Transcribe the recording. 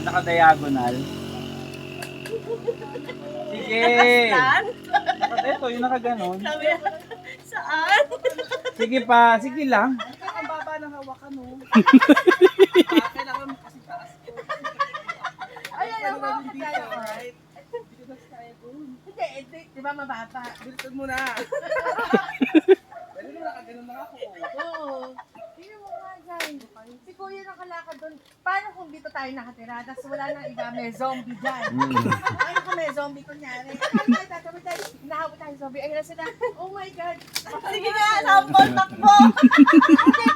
naka-diagonal. Sige. Ito, yung naka-ganon. Saan? Sige pa, sige lang. Ang baba ng hawakan mo. Kailangan mo kasi taas ko. Ay, Pwede ba din dito, right? Dito na kaya doon. Hindi, di ba mababa? Bilisan mo na. Pwede mo nakaganon na ako. Oo. Tingnan mo nga dyan. Si Kuya nakalakad doon. Paano kung dito tayo nakatira? Tapos wala nang iba, may zombie dyan. Paano kung may zombie kunyari? Ay, tatawid tayo. Hinahabot tayo zombie. Ayun na sila. Oh my God. Sige nga, sampol, takbo. Okay,